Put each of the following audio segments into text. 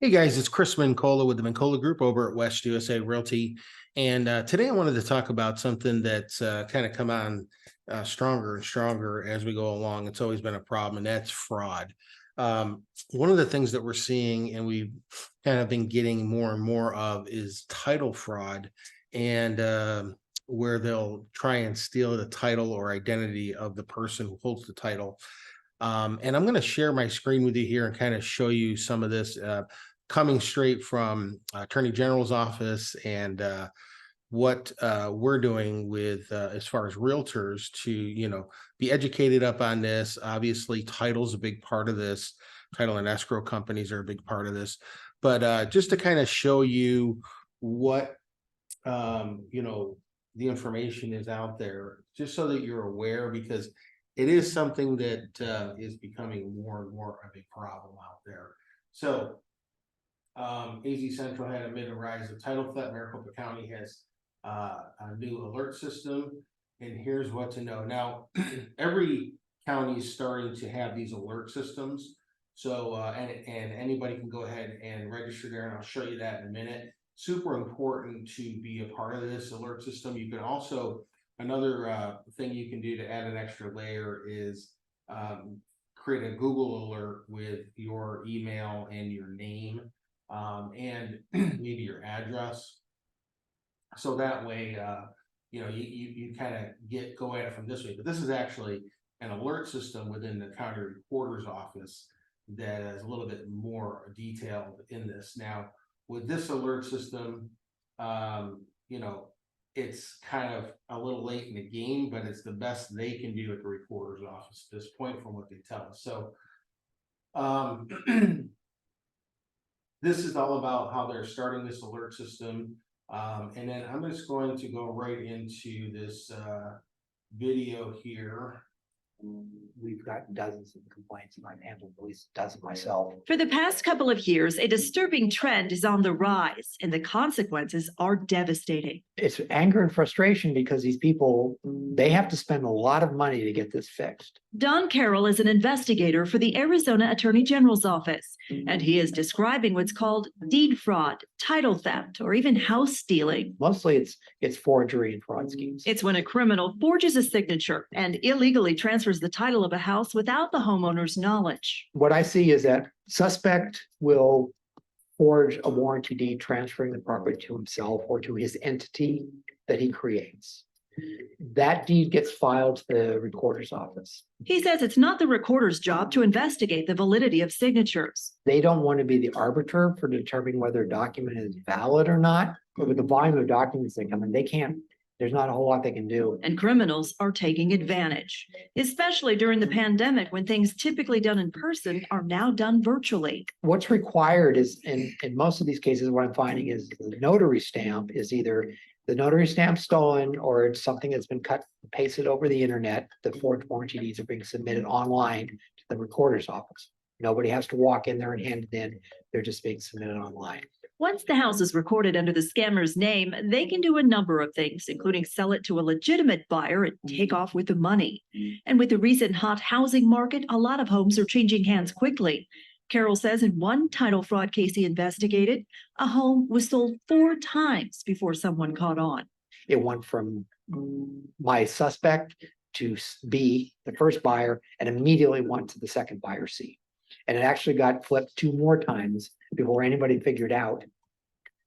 Hey guys, it's Chris Mincola with the Mincola Group over at West USA Realty. And today I wanted to talk about something that's kind of come on stronger and stronger as we go along. It's always been a problem, and that's fraud. One of the things that we're seeing and we've kind of been getting more and more of is title fraud, and where they'll try and steal the title or identity of the person who holds the title. And I'm going to share my screen with you here and kind of show you some of this coming straight from Attorney General's office and what we're doing with as far as realtors to, be educated up on this. Obviously, title's a big part of this. Title and escrow companies are a big part of this. But just to kind of show you what, the information is out there, just so that you're aware, because it is something that is becoming more and more of a problem out there. So AZ Central had admitted a rise of title theft. Maricopa County has a new alert system, and here's what to know. Now, every county is starting to have these alert systems. So, and anybody can go ahead and register there, and I'll show you that in a minute. Super important to be a part of this alert system. You can also, another thing you can do to add an extra layer is create a Google alert with your email and your name, and maybe your address. So that way, you kind of go at it from this way. But this is actually an alert system within the county recorder's office that is a little bit more detailed in this. Now, with this alert system, it's kind of a little late in the game, but it's the best they can do at the recorder's office at this point from what they tell us. So this is all about how they're starting this alert system. And then I'm just going to go right into this video here. We've gotten dozens of complaints, and I've handled at least a dozen myself. For the past couple of years, a disturbing trend is on the rise, and the consequences are devastating. It's anger and frustration because these people, they have to spend a lot of money to get this fixed. Don Carroll is an investigator for the Arizona Attorney General's office, and he is describing what's called deed fraud, title theft, or even house stealing. Mostly it's forgery and fraud schemes. It's when a criminal forges a signature and illegally transfers the title of a house without the homeowner's knowledge. What I see is that suspect will forge a warranty deed transferring the property to himself or to his entity that he creates. That deed gets filed to the recorder's office. He says it's not the recorder's job to investigate the validity of signatures. They don't want to be the arbiter for determining whether a document is valid or not. But with the volume of documents that come in, there's not a whole lot they can do. And criminals are taking advantage, especially during the pandemic when things typically done in person are now done virtually. What's required is, in most of these cases, what I'm finding is the notary stamp is either the notary stamp stolen or it's something that's been cut and pasted over the internet. The forged warranty deeds are being submitted online to the recorder's office. Nobody has to walk in there and hand it in. They're just being submitted online. Once the house is recorded under the scammer's name, they can do a number of things, including sell it to a legitimate buyer and take off with the money. And with the recent hot housing market, a lot of homes are changing hands quickly. Carroll says in one title fraud case he investigated, a home was sold 4 times before someone caught on. It went from my suspect to B, the first buyer, and immediately went to the second buyer, C. And it actually got flipped 2 more times before anybody figured out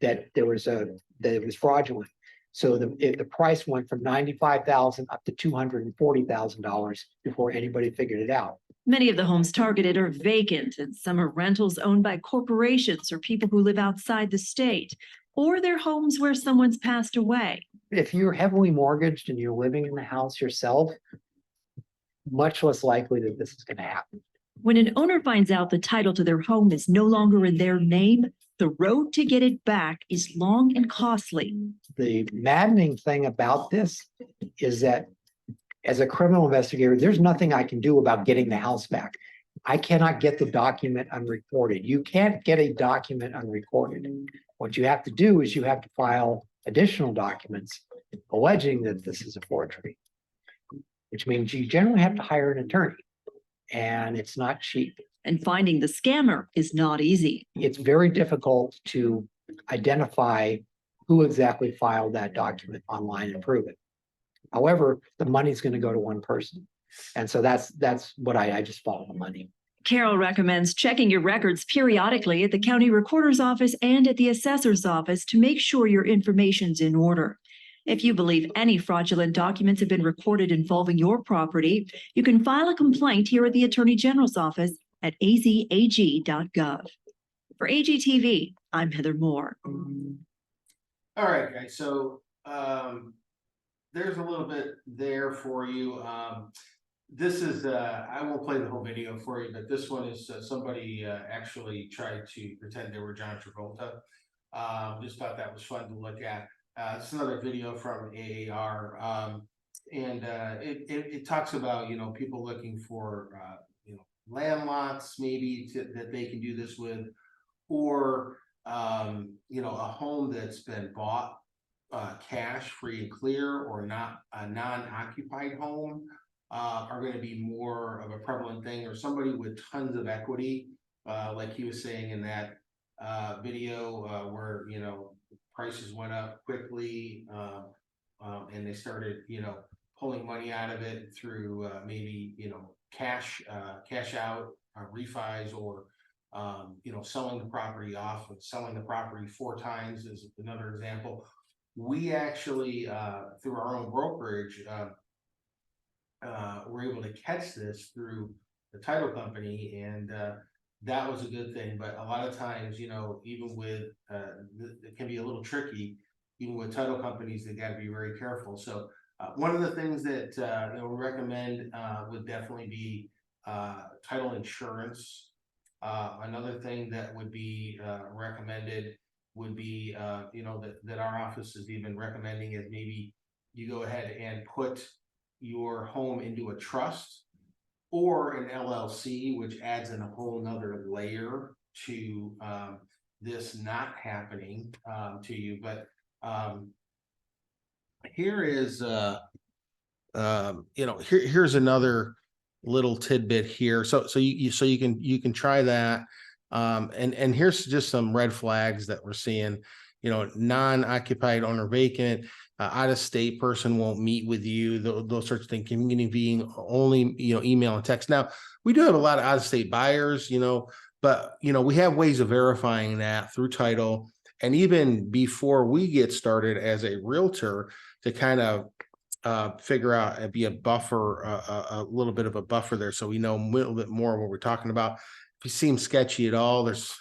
that it was fraudulent. So the price went from $95,000 up to $240,000 before anybody figured it out. Many of the homes targeted are vacant, and some are rentals owned by corporations or people who live outside the state, or they're homes where someone's passed away. If you're heavily mortgaged and you're living in the house yourself, much less likely that this is going to happen. When an owner finds out the title to their home is no longer in their name, the road to get it back is long and costly. The maddening thing about this is that as a criminal investigator, there's nothing I can do about getting the house back. I cannot get the document unrecorded. You can't get a document unrecorded. What you have to do is you have to file additional documents alleging that this is a forgery, which means you generally have to hire an attorney. And it's not cheap. And finding the scammer is not easy. It's very difficult to identify who exactly filed that document online and prove it. However, the money's going to go to one person. And so that's what I just follow the money. Carol recommends checking your records periodically at the county recorder's office and at the assessor's office to make sure your information's in order. If you believe any fraudulent documents have been recorded involving your property, you can file a complaint here at the Attorney General's office at azag.gov. For AGTV, I'm Heather Moore. All right, guys, so there's a little bit there for you. This is, I won't play the whole video for you, but this one is somebody actually tried to pretend they were John Travolta. Just thought that was fun to look at. It's another video from AAR, and it talks about, you know, people looking for, you know, land lots maybe that they can do this with, or, you know, a home that's been bought cash free and clear, or not a non-occupied home, are going to be more of a prevalent thing, or somebody with tons of equity, like he was saying in that video, where, you know, prices went up quickly, and they started, you know, pulling money out of it through maybe, you know, cash out, refis, or you know, selling the property off, and selling the property 4 times is another example. We actually, through our own brokerage, were able to catch this through the title company, and that was a good thing. But a lot of times, you know, even with it can be a little tricky, even with title companies, they got to be very careful. So one of the things that you know, we recommend would definitely be title insurance. Another thing that would be recommended would be, you know, that our office is even recommending is maybe you go ahead and put your home into a trust or an LLC, which adds in a whole nother layer to this not happening to you. But here is, you know, here's another little tidbit here. So you can try that. And here's just some red flags that we're seeing. You know, non-occupied owner vacant, out-of-state person won't meet with you, those sorts of things. Community being only, you know, email and text. Now, we do have a lot of out-of-state buyers, you know, but, you know, we have ways of verifying that through title. And even before we get started as a realtor, to kind of figure out and be a buffer, a little bit of a buffer there, so we know a little bit more what we're talking about. If you seem sketchy at all, there's,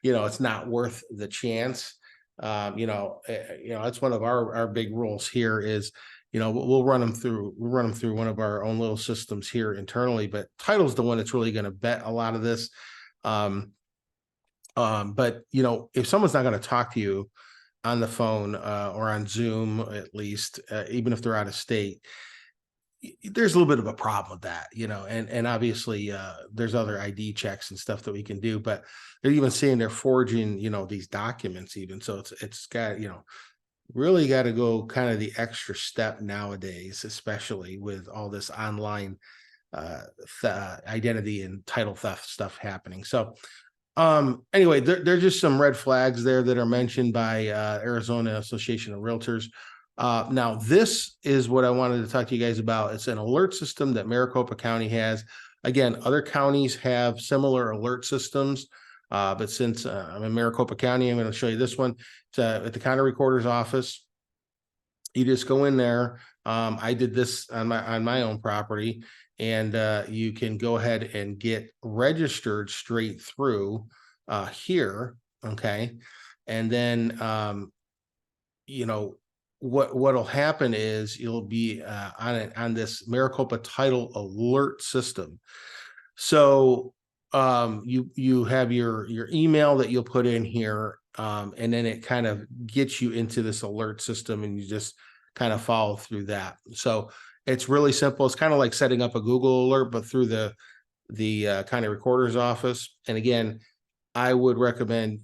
you know, it's not worth the chance. You know, that's one of our big rules here is, you know, we'll run them through one of our own little systems here internally, but title's the one that's really going to bet a lot of this. But you know, if someone's not going to talk to you on the phone or on Zoom, at least, even if they're out of state, there's a little bit of a problem with that, you know, and obviously there's other ID checks and stuff that we can do, but they're even saying they're forging, you know, these documents even. So it's got, you know, really got to go kind of the extra step nowadays, especially with all this online identity and title theft stuff happening. So anyway, there's just some red flags there that are mentioned by Arizona Association of Realtors. Now this is what I wanted to talk to you guys about. It's an alert system that Maricopa County has. Again, other counties have similar alert systems, but since I'm in Maricopa County, I'm going to show you this one. It's at the county recorder's office. You just go in there. I did this on my own property, and you can go ahead and get registered straight through here. Okay. And then, you know, what'll happen is you'll be on this Maricopa title alert system. So you have your email that you'll put in here, and then it kind of gets you into this alert system, and you just kind of follow through that. So it's really simple. It's kind of like setting up a Google alert, but through the county recorder's office. And again, I would recommend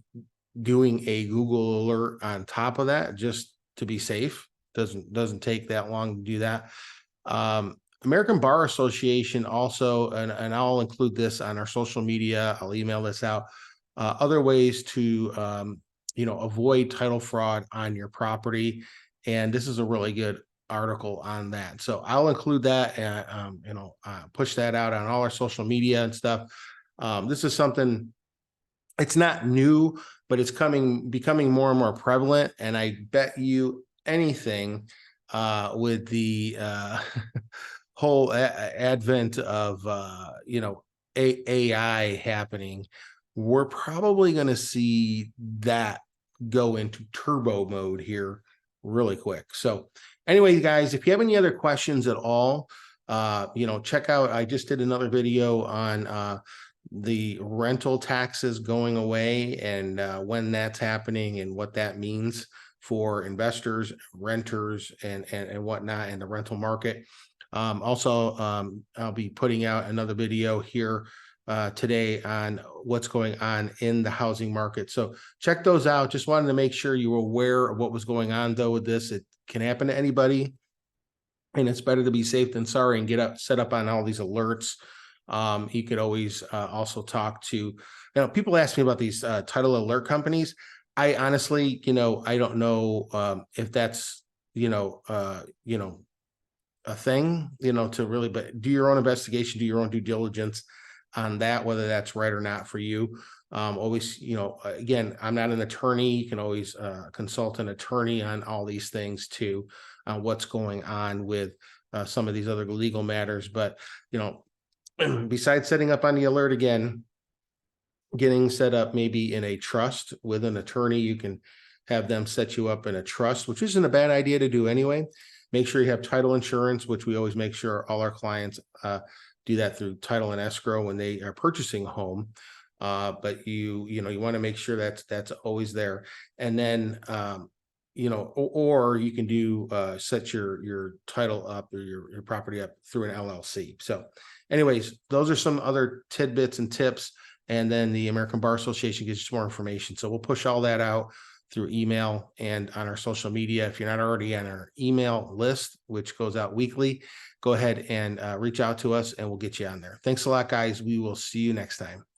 doing a Google alert on top of that, just to be safe. Doesn't take that long to do that. American Bar Association also, and I'll include this on our social media, I'll email this out, other ways to, avoid title fraud on your property. And this is a really good article on that. So I'll include that and, push that out on all our social media and stuff. This is something, it's not new, but it's becoming more and more prevalent. And I bet you anything, with the whole advent of AI happening, we're probably going to see that go into turbo mode here really quick. So anyway, guys, if you have any other questions at all, check out, I just did another video on the rental taxes going away and when that's happening and what that means for investors, renters, and whatnot in the rental market. Also, I'll be putting out another video here today on what's going on in the housing market. So check those out. Just wanted to make sure you were aware of what was going on though with this. It can happen to anybody, and it's better to be safe than sorry and set up on all these alerts. You could always also talk to, people ask me about these title alert companies. I honestly, I don't know if that's, a thing, to really, but do your own investigation, do your own due diligence on that, whether that's right or not for you. Always, again, I'm not an attorney. You can always consult an attorney on all these things too, what's going on with some of these other legal matters. But, besides setting up on the alert, again, getting set up maybe in a trust with an attorney, you can have them set you up in a trust, which isn't a bad idea to do anyway. Make sure you have title insurance, which we always make sure all our clients do that through title and escrow when they are purchasing a home. But you want to make sure that's always there. And then, or you can do set your title up or your property up through an LLC. So anyways, those are some other tidbits and tips. And then the American Bar Association gives you some more information. So we'll push all that out through email and on our social media. If you're not already on our email list, which goes out weekly, go ahead and reach out to us and we'll get you on there. Thanks a lot, guys. We will see you next time.